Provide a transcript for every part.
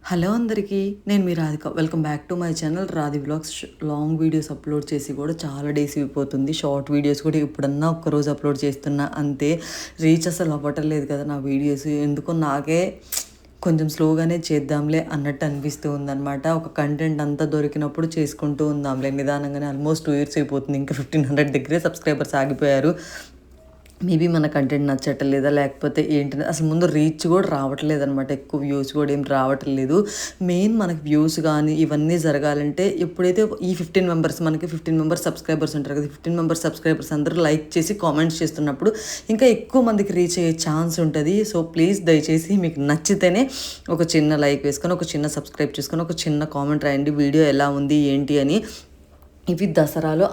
Hello అందరికీ, నేను మీ Radhika. Welcome back to my channel Radhi vlogs. Long videos upload చేసి కూడా చాలా డేస్ అయిపోతుంది. షార్ట్ వీడియోస్ కూడా ఇప్పుడన్నా ఒక్కరోజు అప్లోడ్ చేస్తున్నా అంతే. రీచ్ అసలు అవ్వటలేదు కదా నా వీడియోస్. ఎందుకో నాకే కొంచెం స్లోగానే చేద్దాంలే అన్నట్టు అనిపిస్తూ ఉందన్నమాట. ఒక కంటెంట్ అంతా దొరికినప్పుడు చేసుకుంటూ ఉందాంలే నిదానంగానే. ఆల్మోస్ట్ 2 years అయిపోతుంది. ఇంకా 1500 దగ్గరే సబ్స్క్రైబర్స్ ఆగిపోయారు. మేబీ మన కంటెంట్ నచ్చట్లేదా లేకపోతే ఏంటి అసలు ముందు రీచ్ కూడా రావట్లేదు అనమాట. ఎక్కువ వ్యూస్ కూడా ఏం రావట్లేదు. మెయిన్ మనకి వ్యూస్ కానీ ఇవన్నీ జరగాలంటే ఎప్పుడైతే ఈ 15 మెంబర్స్ మనకి 15 మెంబర్స్ సబ్స్క్రైబర్స్ ఉంటారు కదా, 15 మెంబర్స్ సబ్స్క్రైబర్స్ అందరూ లైక్ చేసి కామెంట్స్ చేస్తున్నప్పుడు ఇంకా ఎక్కువ మందికి రీచ్ అయ్యే ఛాన్స్ ఉంటుంది. సో ప్లీజ్ దయచేసి మీకు నచ్చితేనే ఒక చిన్న లైక్ వేసుకొని, ఒక చిన్న సబ్స్క్రైబ్ చేసుకొని, ఒక చిన్న కామెంట్ రాయండి వీడియో ఎలా ఉంది ఏంటి అని. ఇవి దసరాలో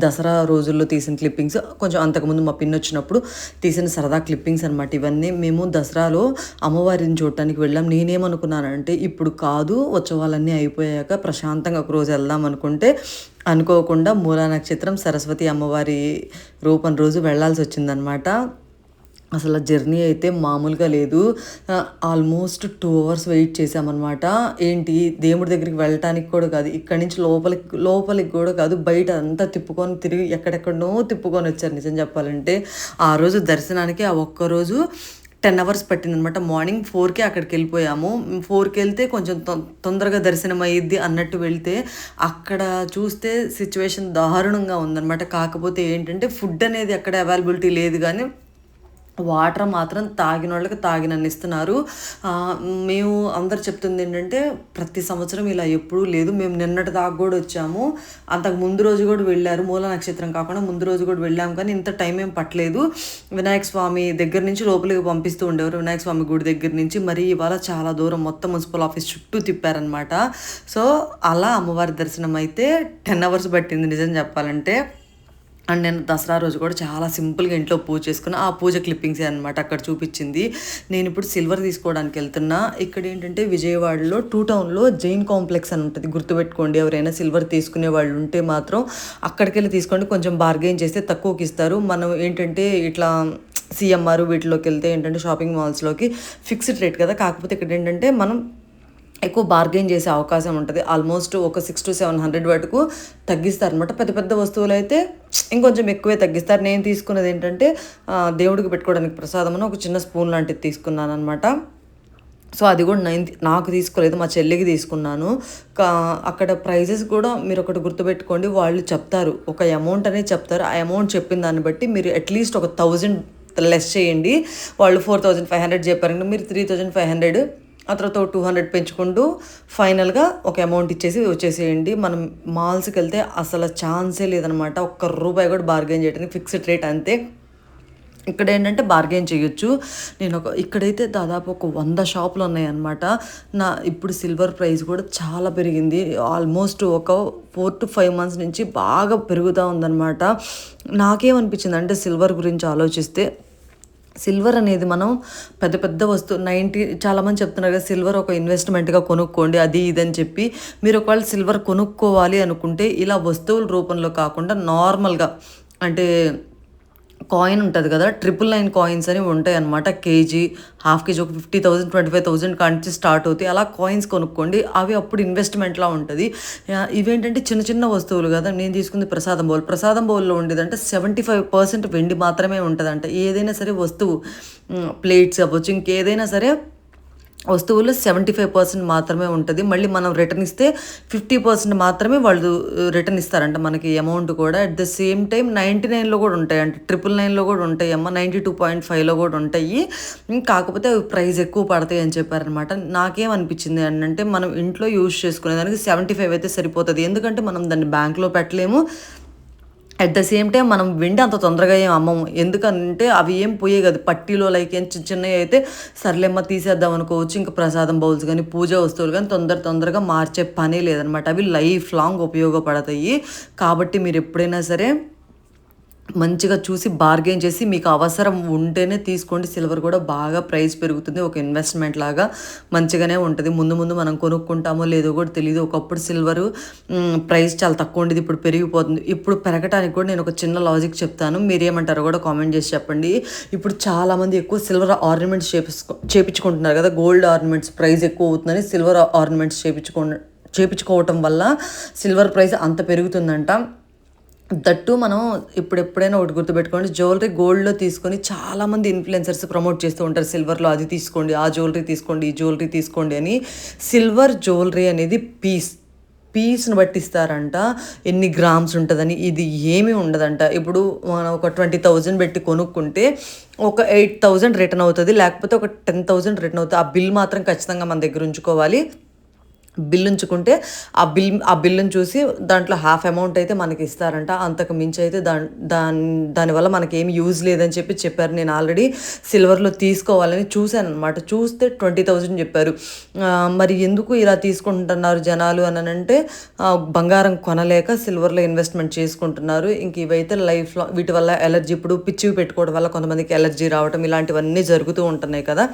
దసరా రోజుల్లో తీసిన క్లిప్పింగ్స్, కొంచెం అంతకుముందు మా పిన్ వచ్చినప్పుడు తీసిన సరదా క్లిప్పింగ్స్ అనమాట. ఇవన్నీ మేము దసరాలో అమ్మవారిని చూడటానికి వెళ్ళాం. నేనేమనుకున్నానంటే ఇప్పుడు కాదు, ఉత్సవాలన్నీ అయిపోయాక ప్రశాంతంగా ఒకరోజు వెళ్దాం అనుకుంటే అనుకోకుండా మూలా నక్షత్రం సరస్వతి అమ్మవారి రూపం రోజు వెళ్ళాల్సి వచ్చిందనమాట. అసలు జర్నీ అయితే మామూలుగా లేదు. ఆల్మోస్ట్ 2 hours వెయిట్ చేసామన్నమాట. ఏంటి దేవుడి దగ్గరికి వెళ్ళటానికి కూడా కాదు, ఇక్కడి నుంచి లోపలికి కూడా కాదు, బయట అంతా తిప్పుకొని తిరిగి ఎక్కడెక్కడనో తిప్పుకొని వచ్చారు. నిజం చెప్పాలంటే ఆ రోజు దర్శనానికి ఆ ఒక్కరోజు 10 hours పట్టిందనమాట. మార్నింగ్ 4కే అక్కడికి వెళ్ళిపోయాము. 4కి వెళ్తే కొంచెం తొందరగా దర్శనం అయ్యిద్ది అన్నట్టు వెళ్తే అక్కడ చూస్తే సిచ్యువేషన్ దారుణంగా ఉందన్నమాట. కాకపోతే ఏంటంటే ఫుడ్ అనేది అక్కడ అవైలబిలిటీ లేదు, కానీ వాటర్ మాత్రం తాగిన వాళ్ళకి తాగినన్ని ఇస్తున్నారు. మేము అందరు చెప్తుంది ఏంటంటే ప్రతి సంవత్సరం ఇలా ఎప్పుడూ లేదు. మేము నిన్నటి దాకా కూడా వచ్చాము, అంతకు ముందు రోజు కూడా వెళ్ళారు. మూల నక్షత్రం కాకుండా ముందు రోజు కూడా వెళ్ళాము, కానీ ఇంత టైం ఏం పట్టలేదు. వినాయక స్వామి దగ్గర నుంచి లోపలికి పంపిస్తూ ఉండేవారు, వినాయక స్వామి గుడి దగ్గర నుంచి. మరి ఇవాళ చాలా దూరం మొత్తం మున్సిపల్ ఆఫీస్ చుట్టూ తిప్పారనమాట. సో అలా అమ్మవారి దర్శనం అయితే 10 hours పట్టింది నిజం చెప్పాలంటే. అండ్ నేను దసరా రోజు కూడా చాలా సింపుల్గా ఇంట్లో పూజ చేసుకుని ఆ పూజ క్లిప్పింగ్సే అనమాట అక్కడ చూపించింది. నేను ఇప్పుడు సిల్వర్ తీసుకోవడానికి వెళ్తున్నా. ఇక్కడ ఏంటంటే విజయవాడలో 2 Townలో జైన్ కాంప్లెక్స్ అని ఉంటుంది, గుర్తుపెట్టుకోండి. ఎవరైనా సిల్వర్ తీసుకునే వాళ్ళు ఉంటే మాత్రం అక్కడికి వెళ్ళి తీసుకోండి. కొంచెం బార్గెయిన్ చేస్తే తక్కువకి ఇస్తారు. మనం ఏంటంటే ఇట్లా సిఎంఆర్ వీటిలోకి వెళ్తే ఏంటంటే షాపింగ్ మాల్స్లోకి ఫిక్స్డ్ రేట్ కదా, కాకపోతే ఇక్కడ ఏంటంటే మనం ఎక్కువ బార్గెయిన్ చేసే అవకాశం ఉంటుంది. ఆల్మోస్ట్ ఒక 600 to 700 వరకు తగ్గిస్తారు అనమాట. పెద్ద పెద్ద వస్తువులు అయితే ఇంకొంచెం ఎక్కువే తగ్గిస్తారు. నేను తీసుకున్నది ఏంటంటే దేవుడికి పెట్టుకోవడానికి ప్రసాదం అని ఒక చిన్న స్పూన్ లాంటిది తీసుకున్నాను అనమాట. సో అది కూడా నాకు తీసుకోలేదు, మా చెల్లికి తీసుకున్నాను. అక్కడ ప్రైజెస్ కూడా మీరు ఒకటి గుర్తుపెట్టుకోండి, వాళ్ళు చెప్తారు ఒక అమౌంట్ అనేది చెప్తారు. ఆ అమౌంట్ చెప్పిన దాన్ని బట్టి మీరు అట్లీస్ట్ ఒక 1000 లెస్ చేయండి. వాళ్ళు 4500 చెప్పారంటే మీరు 3500, ఆ తర్వాత 200 పెంచుకుంటూ ఫైనల్గా ఒక అమౌంట్ ఇచ్చేసి వచ్చేసేయండి. మనం మాల్స్కి వెళ్తే అసలు ఛాన్సే లేదనమాట. ₹1 కూడా బార్గెన్ చేయడానికి ఫిక్స్డ్ రేట్ అంతే. ఇక్కడ ఏంటంటే బార్గెన్ చేయొచ్చు. ఇక్కడైతే దాదాపు ఒక 100 షాపులు ఉన్నాయన్నమాట. ఇప్పుడు సిల్వర్ ప్రైస్ కూడా చాలా పెరిగింది. ఆల్మోస్ట్ ఒక 4 to 5 months నుంచి బాగా పెరుగుతూ ఉందన్నమాట. నాకేమనిపించింది అంటే సిల్వర్ గురించి ఆలోచిస్తే, సిల్వర్ అనేది మనం పెద్ద పెద్ద వస్తువు చాలామంది చెప్తున్నారు కదా సిల్వర్ ఒక ఇన్వెస్ట్మెంట్గా కొనుక్కోండి అది ఇదని చెప్పి. మీరు ఒకవేళ సిల్వర్ కొనుక్కోవాలి అనుకుంటే ఇలా వస్తువుల రూపంలో కాకుండా నార్మల్గా అంటే కాయిన్ ఉంటుంది కదా, 999 కాయిన్స్ అని ఉంటాయి అనమాట. కేజీ, ½ కేజీ ఒక 50,000 25,000 కాంచి స్టార్ట్ అవుతాయి. అలా కాయిన్స్ కొనుక్కోండి, అవి అప్పుడు ఇన్వెస్ట్మెంట్లా ఉంటుంది. ఇవేంటంటే చిన్న చిన్న వస్తువులు కదా. నేను తీసుకుంది ప్రసాదం బౌల్లో ఉండేదంటే 75% వెండి మాత్రమే ఉంటుందంట. ఏదైనా సరే వస్తువు, ప్లేట్స్ అవ్వచ్చు, ఇంకేదైనా సరే వస్తువులు 75% మాత్రమే ఉంటుంది. మళ్ళీ మనం రిటర్న్ ఇస్తే 50% మాత్రమే వాళ్ళు రిటర్న్ ఇస్తారంట మనకి అమౌంట్ కూడా. అట్ ద సేమ్ టైం 99లో కూడా ఉంటాయి, అంటే 999లో కూడా ఉంటాయి అమ్మ, 92.5లో కూడా ఉంటాయి. కాకపోతే అవి ప్రైస్ ఎక్కువ పడతాయి అని చెప్పారనమాట. నాకేమనిపించింది అంటే మనం ఇంట్లో యూజ్ చేసుకునేదానికి 75 అయితే సరిపోతుంది. ఎందుకంటే మనం దాన్ని బ్యాంక్లో పెట్టలేము. అట్ ద సేమ్ టైం మనం వెండి అంత తొందరగా ఏం అమ్మము, ఎందుకంటే అవి ఏం పోయే కదా. పట్టీలో లైక్ ఏం చిన్నవి అయితే సర్లేమ్మ తీసేద్దాం అనుకోవచ్చు. ఇంకా ప్రసాదం బౌల్స్ కానీ పూజా వస్తువులు కానీ తొందరగా మార్చే పనే లేదనమాట. అవి లైఫ్ లాంగ్ ఉపయోగపడతాయి. కాబట్టి మీరు ఎప్పుడైనా సరే మంచిగా చూసి బార్గెయిన్ చేసి మీకు అవసరం ఉంటేనే తీసుకోండి. సిల్వర్ కూడా బాగా ప్రైస్ పెరుగుతుంది. ఒక ఇన్వెస్ట్మెంట్ లాగా మంచిగానే ఉంటుంది. ముందు ముందు మనం కొనుక్కుంటామో లేదో కూడా తెలియదు. ఒకప్పుడు సిల్వరు ప్రైస్ చాలా తక్కువ ఉండేది, ఇప్పుడు పెరిగిపోతుంది. ఇప్పుడు పెరగటానికి కూడా నేను ఒక చిన్న లాజిక్ చెప్తాను, మీరేమంటారో కూడా కామెంట్ చేసి చెప్పండి. ఇప్పుడు చాలామంది ఎక్కువ సిల్వర్ ఆర్నమెంట్స్ చేపించుకుంటున్నారు కదా, గోల్డ్ ఆర్నమెంట్స్ ప్రైస్ ఎక్కువ అవుతుందని సిల్వర్ ఆర్నమెంట్స్ చేపించుకోవటం వల్ల సిల్వర్ ప్రైస్ అంత పెరుగుతుందంట. దట్టు మనం ఎప్పుడైనా ఒకటి గుర్తుపెట్టుకోండి, జ్యువెలరీ గోల్డ్లో తీసుకొని చాలామంది ఇన్ఫ్లుయెన్సర్స్ ప్రమోట్ చేస్తూ ఉంటారు. సిల్వర్లో అది తీసుకోండి, ఆ జ్యువెలరీ తీసుకోండి, ఈ జ్యువెలరీ తీసుకోండి అని. సిల్వర్ జ్యువెలరీ అనేది పీస్ని బట్టి ఇస్తారంట, ఎన్ని గ్రామ్స్ ఉంటుందని. ఇది ఏమీ ఉండదంట. ఇప్పుడు మనం ఒక 20,000 పెట్టి కొనుక్కుంటే ఒక 8,000 రిటర్న్ అవుతుంది, లేకపోతే ఒక 10,000 రిటర్న్ అవుతుంది. ఆ బిల్ మాత్రం ఖచ్చితంగా మన దగ్గర ఉంచుకోవాలి. బిల్ ఉంచుకుంటే ఆ బిల్లుని చూసి దాంట్లో హాఫ్ అమౌంట్ అయితే మనకి ఇస్తారంట. అంతకు మించి అయితే దానివల్ల మనకేం యూజ్ లేదని చెప్పారు. నేను ఆల్రెడీ సిల్వర్లో తీసుకోవాలని చూశాను అనమాట. చూస్తే 20,000 చెప్పారు. మరి ఎందుకు ఇలా తీసుకుంటున్నారు జనాలు అని అంటే, బంగారం కొనలేక సిల్వర్లో ఇన్వెస్ట్మెంట్ చేసుకుంటున్నారు. ఇంక ఇవైతే లైఫ్లో వీటి వల్ల ఎలర్జీ, ఇప్పుడు పిచ్చివి పెట్టుకోవడం వల్ల కొంతమందికి ఎలర్జీ రావడం ఇలాంటివన్నీ జరుగుతూ ఉంటున్నాయి కదా.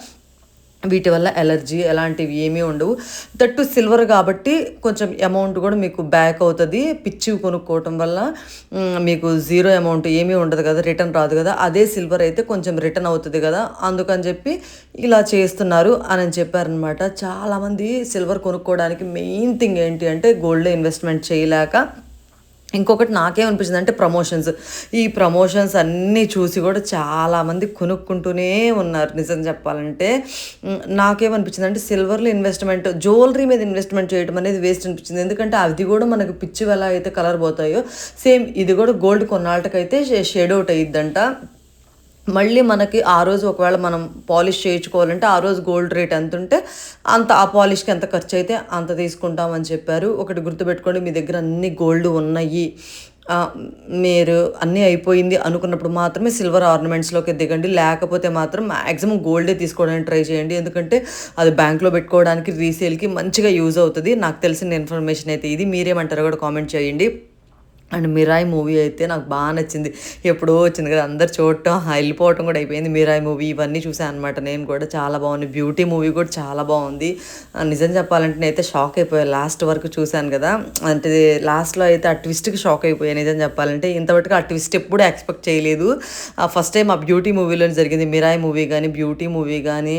వీటి వల్ల ఎలర్జీ అలాంటివి ఏమీ ఉండవు. దట్టు సిల్వర్ కాబట్టి కొంచెం అమౌంట్ కూడా మీకు బ్యాక్ అవుతుంది. పిచ్చివి కొనుక్కోవటం వల్ల మీకు జీరో అమౌంట్ ఏమీ ఉండదు కదా, రిటర్న్ రాదు కదా. అదే సిల్వర్ అయితే కొంచెం రిటర్న్ అవుతుంది కదా, అందుకని చెప్పి ఇలా చేస్తున్నారు అని చెప్పారనమాట. చాలామంది సిల్వర్ కొనుక్కోవడానికి మెయిన్ థింగ్ ఏంటి అంటే గోల్డ్లో ఇన్వెస్ట్మెంట్ చేయలేక. ఇంకొకటి నాకేమనిపించింది అంటే ఈ ప్రమోషన్స్ అన్నీ చూసి కూడా చాలామంది కొనుక్కుంటూనే ఉన్నారు. నిజం చెప్పాలంటే నాకేమనిపించింది అంటే సిల్వర్లో ఇన్వెస్ట్మెంట్, జ్యువెలరీ మీద ఇన్వెస్ట్మెంట్ చేయడం అనేది వేస్ట్ అనిపించింది. ఎందుకంటే అది కూడా మనకు పిచ్చి ఎలా అయితే కలర్ పోతాయో సేమ్ ఇది కూడా గోల్డ్ కొన్నాళ్ళకైతే షేడ్ అవుట్ అయ్యిద్దంట. మళ్ళీ మనకి ఆ రోజు ఒకవేళ మనం పాలిష్ చేయించుకోవాలంటే ఆ రోజు గోల్డ్ రేట్ ఎంత ఉంటే అంత, ఆ పాలిష్కి ఎంత ఖర్చు అయితే అంత తీసుకుంటామని చెప్పారు. ఒకటి గుర్తుపెట్టుకోండి, మీ దగ్గర అన్ని గోల్డ్ ఉన్నాయి, మీరు అన్నీ అయిపోయింది అనుకున్నప్పుడు మాత్రమే సిల్వర్ ఆర్నమెంట్స్లోకి దిగండి. లేకపోతే మాత్రం మ్యాక్సిమం గోల్డే తీసుకోవడానికి ట్రై చేయండి. ఎందుకంటే అది బ్యాంక్లో పెట్టుకోవడానికి రీసేల్కి మంచిగా యూజ్ అవుతుంది. నాకు తెలిసిన ఇన్ఫర్మేషన్ అయితే ఇది. మీరేమంటారో కూడా కామెంట్ చేయండి. అండ్ మిరాయి మూవీ అయితే నాకు బాగా నచ్చింది. ఎప్పుడో వచ్చింది కదా, అందరు చూడటం వెళ్ళిపోవటం కూడా అయిపోయింది. మిరాయి మూవీ ఇవన్నీ చూసాను అనమాట నేను కూడా. చాలా బాగుంది. బ్యూటీ మూవీ కూడా చాలా బాగుంది. నిజం చెప్పాలంటే నేనైతే షాక్ అయిపోయాను లాస్ట్ వరకు చూశాను కదా. అంటే లాస్ట్లో అయితే ఆ ట్విస్ట్కి షాక్ అయిపోయాను నిజం చెప్పాలంటే. ఇంతవరకు ఆ ట్విస్ట్ ఎప్పుడూ ఎక్స్పెక్ట్ చేయలేదు. ఫస్ట్ టైం ఆ బ్యూటీ మూవీలో జరిగింది. మిరాయి మూవీ కానీ, బ్యూటీ మూవీ కానీ,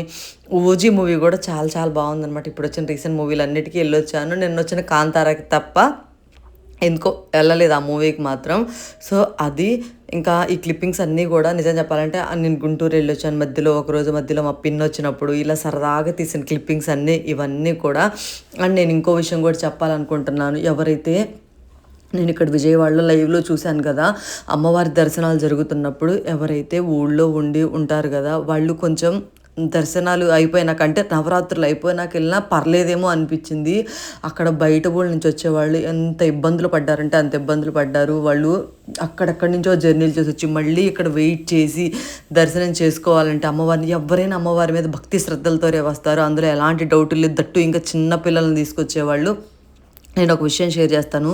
ఓజీ మూవీ కూడా చాలా చాలా బాగుందన్నమాట. ఇప్పుడు వచ్చిన రీసెంట్ మూవీలు అన్నిటికీ వెళ్ళొచ్చాను, నిన్న వచ్చిన కాంతారాకి తప్ప ఎందుకో వెళ్ళలేదు ఆ మూవీకి మాత్రం. సో అది ఇంకా ఈ క్లిప్పింగ్స్ అన్నీ కూడా నిజం చెప్పాలంటే నేను గుంటూరు వెళ్ళొచ్చాను మధ్యలో, ఒకరోజు మధ్యలో మా పిన్ వచ్చినప్పుడు ఇలా సరదాగా తీసిన క్లిప్పింగ్స్ అన్నీ ఇవన్నీ కూడా. అండ్ నేను ఇంకో విషయం కూడా చెప్పాలనుకుంటున్నాను. ఎవరైతే నేను ఇక్కడ విజయవాడలో లైవ్లో చూశాను కదా, అమ్మవారి దర్శనాలు జరుగుతున్నప్పుడు ఎవరైతే ఊళ్ళో ఉంటారు కదా, వాళ్ళు కొంచెం దర్శనాలు అయిపోయినాక, అంటే నవరాత్రులు అయిపోయినాక వెళ్ళినా పర్లేదేమో అనిపించింది. అక్కడ బయట ఊళ్ళ నుంచి వచ్చేవాళ్ళు ఎంత ఇబ్బందులు పడ్డారంటే అంత ఇబ్బందులు పడ్డారు. వాళ్ళు అక్కడక్కడి నుంచో జర్నీలు చేసి వచ్చి మళ్ళీ ఇక్కడ వెయిట్ చేసి దర్శనం చేసుకోవాలంటే అమ్మవారిని, ఎవరైనా అమ్మవారి మీద భక్తి శ్రద్ధలతోనే వస్తారు, అందులో ఎలాంటి డౌట్ లేదు. దట్టు ఇంకా చిన్న పిల్లల్ని తీసుకొచ్చేవాళ్ళు. నేను ఒక విషయం షేర్ చేస్తాను.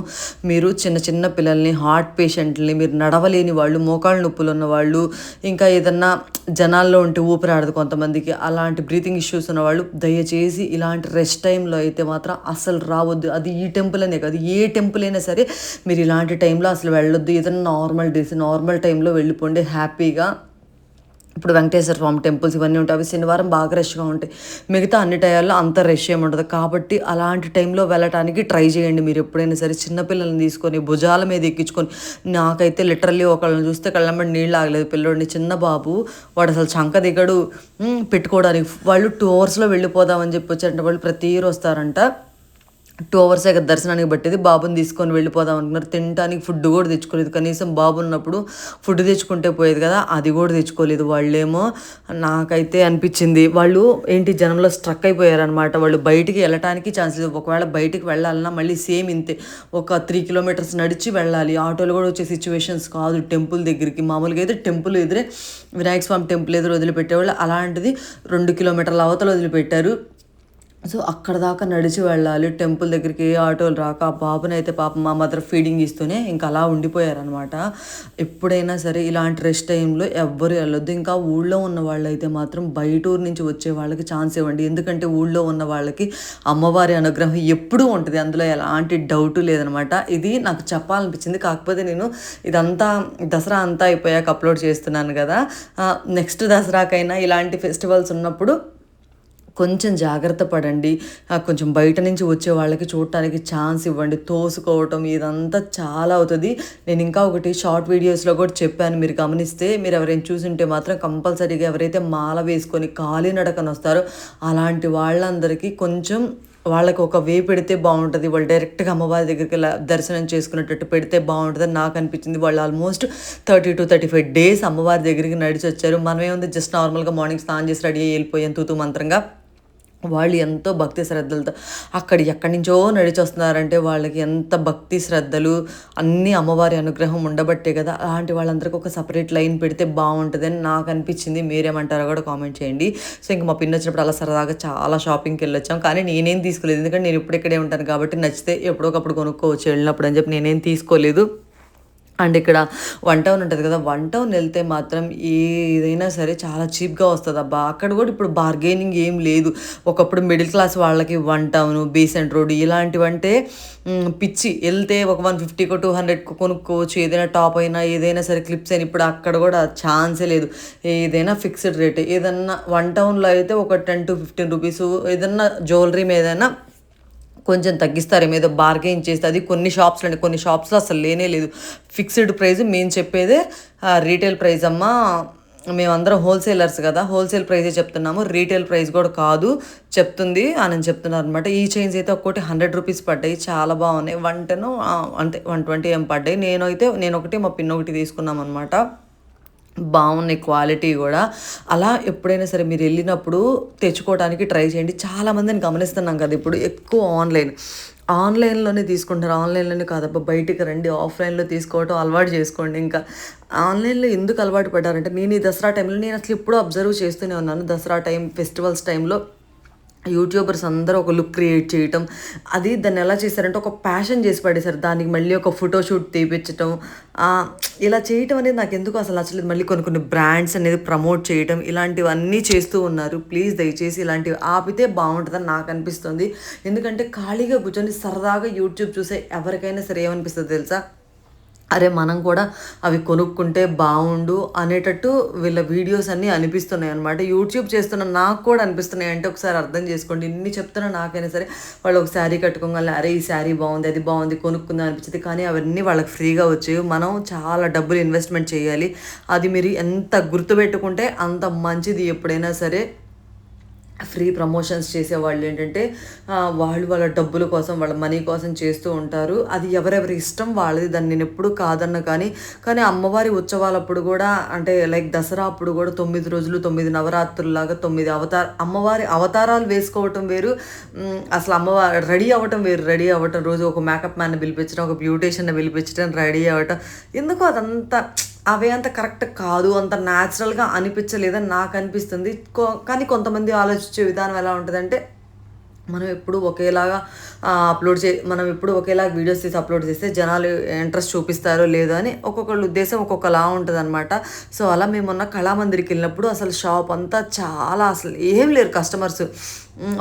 మీరు చిన్న పిల్లల్ని, హార్ట్ పేషెంట్ని, మీరు నడవలేని వాళ్ళు, మోకాళ్ళ నొప్పులు ఉన్న వాళ్ళు, ఇంకా ఏదన్నా జనాల్లో ఉంటే ఊపిరాడదు కొంతమందికి, అలాంటి బ్రీతింగ్ ఇష్యూస్ ఉన్నవాళ్ళు దయచేసి ఇలాంటి రెస్ట్ టైంలో అయితే మాత్రం అసలు రావద్దు. అది ఈ టెంపుల్ అనే కాదు, ఏ టెంపుల్ అయినా సరే మీరు ఇలాంటి టైంలో అసలు వెళ్ళొద్దు. ఏదైనా నార్మల్ టైంలో వెళ్ళిపోండి హ్యాపీగా. ఇప్పుడు వెంకటేశ్వర స్వామి టెంపుల్స్ ఇవన్నీ ఉంటాయి, అవి శనివారం బాగా రష్గా ఉంటాయి. మిగతా అన్ని టైంలో అంత రష్ ఏమి ఉండదు. కాబట్టి అలాంటి టైంలో వెళ్ళటానికి ట్రై చేయండి. మీరు ఎప్పుడైనా సరే చిన్నపిల్లల్ని తీసుకొని భుజాల మీద ఎక్కించుకొని, నాకైతే లిటరల్లీ ఒకళ్ళని చూస్తే కళ్ళమ్మడి నీళ్ళు ఆగలేదు. పిల్లోడిని, చిన్న బాబు, వాడు అసలు చంక దిగడు పెట్టుకోవడానికి. వాళ్ళు 2 అవర్స్లో వెళ్ళిపోదామని చెప్పి వచ్చారంట. వాళ్ళు ప్రతి ఇయర్ వస్తారంట. 2 అవర్స్ కదా దర్శనానికి పట్టేది. బాబుని తీసుకొని వెళ్ళిపోదాం అనుకున్నారు. తినడానికి ఫుడ్ కూడా తెచ్చుకోలేదు. కనీసం బాబు ఉన్నప్పుడు ఫుడ్ తెచ్చుకుంటే పోయేది కదా, అది కూడా తెచ్చుకోలేదు. వాళ్ళేమో నాకైతే అనిపించింది వాళ్ళు ఏంటి జనంలో స్ట్రక్ అయిపోయారనమాట. వాళ్ళు బయటికి వెళ్ళటానికి ఛాన్స్ లేదు. ఒకవేళ బయటికి వెళ్ళాలన్నా మళ్ళీ సేమ్ ఇంతే, ఒక 3 కిలోమీటర్స్ నడిచి వెళ్ళాలి. ఆటోలు కూడా వచ్చే సిచ్యువేషన్స్ కాదు టెంపుల్ దగ్గరికి. మామూలుగా అయితే టెంపుల్ ఎదురే, వినాయక స్వామి టెంపుల్ ఎదురు వదిలిపెట్టేవాళ్ళు, అలాంటిది 2 కిలోమీటర్ల అవతల వదిలిపెట్టారు. సో అక్కడ దాకా నడిచి వెళ్ళాలి టెంపుల్ దగ్గరికి. ఏ ఆటోలు రాక ఆ బాబునైతే పాపం మా మదర్ ఫీడింగ్ ఇస్తూనే ఇంకా అలా ఉండిపోయారనమాట. ఎప్పుడైనా సరే ఇలాంటి రెస్ట్ టైంలో ఎవ్వరు వెళ్ళొద్దు. ఇంకా ఊళ్ళో ఉన్న వాళ్ళైతే మాత్రం బయట ఊరు నుంచి వచ్చే వాళ్ళకి ఛాన్స్ ఇవ్వండి. ఎందుకంటే ఊళ్ళో ఉన్న వాళ్ళకి అమ్మవారి అనుగ్రహం ఎప్పుడూ ఉంటుంది, అందులో ఎలాంటి డౌటు లేదనమాట. ఇది నాకు చెప్పాలనిపించింది. కాకపోతే నేను ఇదంతా దసరా అంతా అయిపోయాక అప్లోడ్ చేస్తున్నాను కదా. నెక్స్ట్ దసరాకైనా ఇలాంటి ఫెస్టివల్స్ ఉన్నప్పుడు కొంచెం జాగ్రత్త పడండి. కొంచెం బయట నుంచి వచ్చే వాళ్ళకి చూడటానికి ఛాన్స్ ఇవ్వండి. తోసుకోవటం ఇదంతా చాలా అవుతుంది. నేను ఇంకా ఒకటి షార్ట్ వీడియోస్లో కూడా చెప్పాను, మీరు గమనిస్తే. మీరు ఎవరైనా చూసింటే మాత్రం కంపల్సరీగా ఎవరైతే మాల వేసుకొని కాలినడకన వస్తారో అలాంటి వాళ్ళందరికీ కొంచెం వాళ్ళకి ఒక వే పెడితే బాగుంటుంది. వాళ్ళు డైరెక్ట్గా అమ్మవారి దగ్గరికి దర్శనం చేసుకునేటట్టు పెడితే బాగుంటుందని నాకు అనిపించింది. వాళ్ళు ఆల్మోస్ట్ 30 to 35 days అమ్మవారి దగ్గరికి నడిచి వచ్చారు. మనమేముంది జస్ట్ నార్మల్గా మార్నింగ్ స్నానం చేసి రెడీ అయ్యి వెళ్ళిపోయాం తూతూ మంత్రంగా. వాళ్ళు ఎంతో భక్తి శ్రద్ధలతో ఎక్కడి నుంచో నడిచి వస్తున్నారంటే వాళ్ళకి ఎంత భక్తి శ్రద్ధలు అన్నీ అమ్మవారి అనుగ్రహం ఉండబట్టే కదా. అలాంటి వాళ్ళందరికీ ఒక సపరేట్ లైన్ పెడితే బాగుంటుందని నాకు అనిపించింది. మీరేమంటారో కూడా కామెంట్ చేయండి. సో ఇంక మా పిన్ వచ్చినప్పుడు అలా సరదాగా చాలా షాపింగ్కి వెళ్ళొచ్చాం. కానీ నేనేం తీసుకోలేదు, ఎందుకంటే నేను ఇప్పుడు ఇక్కడే ఉంటాను కాబట్టి నచ్చితే ఎప్పుడోకప్పుడు కొనుక్కోవచ్చు వెళ్ళినప్పుడు అని చెప్పి నేనేం తీసుకోలేదు. అండ్ ఇక్కడ 1 టౌన్ ఉంటుంది కదా, 1 టౌన్ వెళ్తే మాత్రం ఏదైనా సరే చాలా చీప్గా వస్తుంది అబ్బా. అక్కడ కూడా ఇప్పుడు బార్గెనింగ్ ఏం లేదు. ఒకప్పుడు మిడిల్ క్లాస్ వాళ్ళకి 1 టౌన్, బీసెంట్ రోడ్ ఇలాంటివంటే పిచ్చి. వెళ్తే ఒక 150కో 200కో కొనుక్కోవచ్చు ఏదైనా టాప్ అయినా ఏదైనా సరే క్లిప్స్ అయినా. ఇప్పుడు అక్కడ కూడా ఛాన్సే లేదు. ఏదైనా ఫిక్స్డ్ రేట్. ఏదన్నా 1 టౌన్లో అయితే ఒక 10 to 15 రూపీస్. ఏదన్నా జ్యువెలరీ మీదైనా కొంచెం తగ్గిస్తారు, ఏదో బార్గెయిన్ చేస్తే. అది కొన్ని షాప్స్లో అండి, కొన్ని షాప్స్లో అసలు లేనే లేదు. Fixed price. మేము చెప్పేదే రీటైల్ ప్రైస్ అమ్మా. మేమందరం హోల్సేలర్స్ కదా, హోల్సేల్ ప్రైజే చెప్తున్నాము, రీటైల్ ప్రైస్ కూడా కాదు చెప్తుంది అని చెప్తున్నారు అనమాట. ఈ చైన్స్ అయితే ఒక్కోటి 100 రూపీస్ పడ్డాయి, చాలా బాగున్నాయి. 110 అంతే 120 ఏం పడ్డాయి. నేను ఒకటి మా పిన్ ఒకటి తీసుకున్నాం అనమాట. బాగున్నాయి క్వాలిటీ కూడా. అలా ఎప్పుడైనా సరే మీరు వెళ్ళినప్పుడు తెచ్చుకోవడానికి ట్రై చేయండి. చాలామందిని గమనిస్తున్నాం కదా ఇప్పుడు ఎక్కువ ఆన్లైన్లోనే తీసుకుంటారు. ఆన్లైన్లోనే కాదబ్బా, బయటికి రండి, ఆఫ్లైన్లో తీసుకోవటం అలవాటు చేసుకోండి. ఇంకా ఆన్లైన్లో ఎందుకు అలవాటు పడ్డారంటే, నేను ఈ దసరా టైంలో నేను అసలు ఎప్పుడూ అబ్జర్వ్ చేస్తూనే ఉన్నాను. దసరా టైం, ఫెస్టివల్స్ టైంలో యూట్యూబర్స్ అందరూ ఒక లుక్ క్రియేట్ చేయటం, దాన్ని ఎలా చేశారంటే ఒక ప్యాషన్ చేసి పడేశారు. దానికి మళ్ళీ ఒక ఫోటోషూట్ తీపించటం, ఇలా చేయటం అనేది నాకు ఎందుకు అసలు నచ్చలేదు. మళ్ళీ కొన్ని బ్రాండ్స్ అనేది ప్రమోట్ చేయటం, ఇలాంటివన్నీ చేస్తూ ఉన్నారు. ప్లీజ్ దయచేసి ఇలాంటివి ఆపితే బాగుంటుందని నాకు అనిపిస్తుంది. ఎందుకంటే ఖాళీగా కూర్చొని సరదాగా యూట్యూబ్ చూసే ఎవరికైనా సరే ఏమనిపిస్తుంది తెలుసా, అరే మనం కూడా అవి కొనుక్కుంటే బాగుండు అనేటట్టు వీళ్ళ వీడియోస్ అన్నీ అనిపిస్తున్నాయి అనమాట. యూట్యూబ్ చేస్తున్న నాకు కూడా అనిపిస్తున్నాయి. అంటే ఒకసారి అర్థం చేసుకోండి, ఇన్ని చెప్తున్నా నాకైనా సరే వాళ్ళు ఒక శారీ కట్టుకోగల, అరే ఈ శారీ బాగుంది, అది బాగుంది, కొనుక్కుందాం అనిపించింది. కానీ అవన్నీ వాళ్ళకి ఫ్రీగా వచ్చాయి. మనం చాలా డబ్బులు ఇన్వెస్ట్మెంట్ చేయాలి. అది మీరు ఎంత గుర్తుపెట్టుకుంటే అంత మంచిది. ఎప్పుడైనా సరే ఫ్రీ ప్రమోషన్స్ చేసేవాళ్ళు ఏంటంటే వాళ్ళ డబ్బుల కోసం, వాళ్ళ మనీ కోసం చేస్తూ ఉంటారు. అది ఎవరెవరి ఇష్టం వాళ్ళది, దాన్ని నేను ఎప్పుడు కాదన్న. కానీ అమ్మవారి ఉత్సవాలప్పుడు కూడా, అంటే లైక్ దసరా అప్పుడు కూడా 9 రోజులు 9 నవరాత్రుల్లాగా 9 అమ్మవారి అవతారాలు వేసుకోవటం వేరు, అసలు అమ్మవారి రెడీ అవ్వటం వేరు. రెడీ అవ్వటం రోజు ఒక మేకప్ మ్యాన్ని పిలిపించడం, ఒక బ్యూటీషియన్ని పిలిపించడం, రెడీ అవ్వటం, ఎందుకు అదంతా అవే అంత కరెక్ట్ కాదు, అంత న్యాచురల్గా అనిపించలేదని నాకు అనిపిస్తుంది. కానీ కొంతమంది ఆలోచించే విధానం ఎలా ఉంటుందంటే, మనం ఎప్పుడు ఒకేలాగా వీడియోస్ తీసి అప్లోడ్ చేస్తే జనాలు ఇంట్రెస్ట్ చూపిస్తారో లేదో అని ఒక్కొక్కళ్ళ ఉద్దేశం ఒక్కొక్కలా ఉంటుంది అనమాట. సో అలా మేము మొన్న కళామందిరికి వెళ్ళినప్పుడు అసలు షాప్ అంతా చాలా, అసలు ఏం లేరు కస్టమర్స్,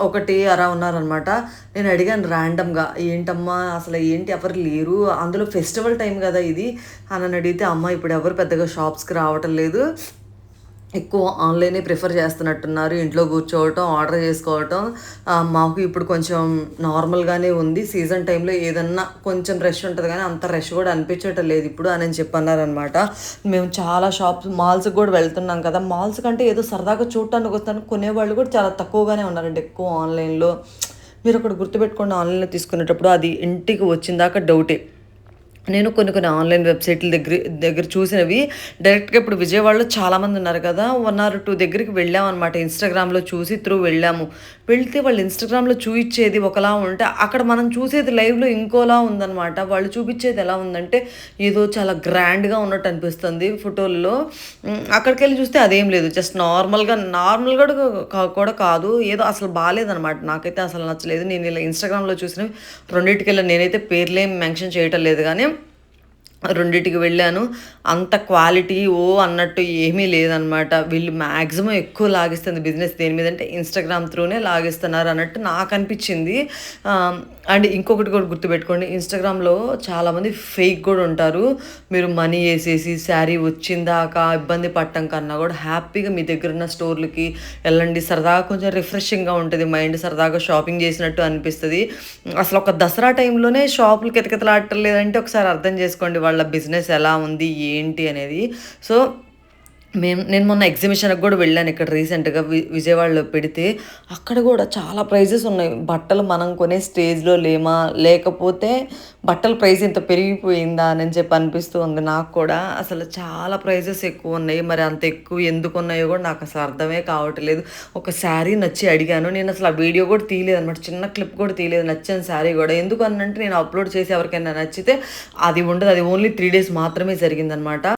ఒకటి అలా ఉన్నారనమాట. నేను అడిగాను ర్యాండమ్గా, ఏంటమ్మా అసలు ఏంటి ఎవరు లేరు, అందులో ఫెస్టివల్ టైం కదా ఇది అని అడిగితే, అమ్మ ఇప్పుడు ఎవరు పెద్దగా షాప్స్కి రావటం లేదు, ఎక్కువ ఆన్లైనే ప్రిఫర్ చేస్తున్నట్టున్నారు, ఇంట్లో కూర్చోవటం, ఆర్డర్ చేసుకోవటం. మాకు ఇప్పుడు కొంచెం నార్మల్గానే ఉంది, సీజన్ టైంలో ఏదన్నా కొంచెం రష్ ఉంటుంది కానీ అంత రష్ కూడా అనిపించటం లేదు ఇప్పుడు అని చెప్పన్నారనమాట. మేము చాలా మాల్స్కి కూడా వెళ్తున్నాం కదా, మాల్స్ కంటే ఏదో సరదాగా చూడటానికి వస్తాను, కొనేవాళ్ళు కూడా చాలా తక్కువగానే ఉన్నారండి ఎక్కువ ఆన్లైన్లో. మీరు ఒకటి గుర్తుపెట్టుకోండి, ఆన్లైన్లో తీసుకునేటప్పుడు అది ఇంటికి వచ్చిందాక డౌటే. నేను కొన్ని ఆన్‌లైన్ వెబ్‌సైట్‌ల దగ్గర చూసినవి డైరెక్ట్‌గా ఇప్పుడు విజయవాడలో చాలామంది ఉన్నారు కదా! 1 ఆర్ 2 దగ్గరికి వెళ్ళామనమాట. ఇన్‌స్టాగ్రామ్‌లో చూసి వెళ్ళాము. వెళ్తే వాళ్ళు ఇన్‌స్టాగ్రామ్‌లో చూయిచ్చేది ఒకలా ఉంటే, అక్కడ మనం చూసేది లైవ్‌లో ఇంకోలా ఉందనమాట. వాళ్ళు చూపిచ్చేది ఎలా ఉందంటే, ఏదో చాలా గ్రాండ్‌గా ఉన్నట్టు అనిపిస్తుంది ఫోటోల్లో. అక్కడికెళ్ళి చూస్తే అదేం లేదు. జస్ట్ నార్మల్ కూడా కాదు. ఏదో అసలు బాలేదనమాట. నాకైతే అసలు నచ్చలేదు. నేను ఇలా ఇన్‌స్టాగ్రామ్‌లో చూసినవి రెండిటికెళ్ళా. నేనైతే పేర్లేం మెన్షన్ చేయటం లేదు గానీ రెండిటికి వెళ్ళాను. అంత క్వాలిటీ అన్నట్టు ఏమీ లేదనమాట. వీళ్ళు మాక్సిమం ఎక్కువ లాగిస్తుంది బిజినెస్ దేని మీదంటే ఇన్‌స్టాగ్రామ్ త్రూనే లాగిస్తున్నారు అన్నట్టు నాకనిపిచ్చింది. అండ్ ఇంకొకటి కూడా గుర్తుపెట్టుకోండి. ఇన్‌స్టాగ్రామ్‌లో చాలామంది ఫేక్ గూడా ఉంటారు. మీరు మనీ ఏసేసి శారీ వచ్చిందాకా ఇబ్బంది పడటం కన్నా గూడా హ్యాపీగా మీ దగ్గరున్న స్టోర్‌లకి ఎళ్ళండి. సరదాగా కొంచెం రిఫ్రెషింగ్‌గా ఉంటది. మైండ్ సరదాగా షాపింగ్ చేసినట్టు అనిపిస్తది. అసలు ఒక దసరా టైంలోనే షాపులు కిటకిటలాడటం లేదంటే ఒకసారి అర్థం చేసుకోండి వాళ్ళ బిజినెస్ ఎలా ఉంది? ఏంటి అనేది. సో, నేను మొన్న ఎగ్జిబిషన్‌కి గూడా వెళ్ళాను ఇక్కడ రీసెంట్‌గా విజయవాడలో పెడితే, అక్కడ గూడా చాలా ప్రైజెస్ ఉన్నాయి. బట్టలు మనం కొనే స్టేజ్‌లో లేమా? లేకపోతే బట్టల ప్రైస్ ఇంత పెరిగిపోయిందా? అని చెప్పి అనిపిస్తూ ఉంది నాకు కూడా. అసలు చాలా ప్రైజెస్ ఎక్కువున్నాయి. మరి అంత ఎక్కువ ఎందుకున్నాయో గూడా నాకసలు అర్థమే కావట్లేదు. ఒక శారీ నచ్చి అడిగాను. నేనసలు ఆ వీడియో గూడా తీయలేదనమాట. చిన్న క్లిప్ కూడా తీయలేదు నచ్చిన శారీ గూడా. ఎందుకనంటే నేను అప్‌లోడ్ చేసి ఎవరికైనా నచ్చితే అది ఉండదు. అది ఓన్లీ 3 డేస్ మాత్రమే జరిగిందనమాట.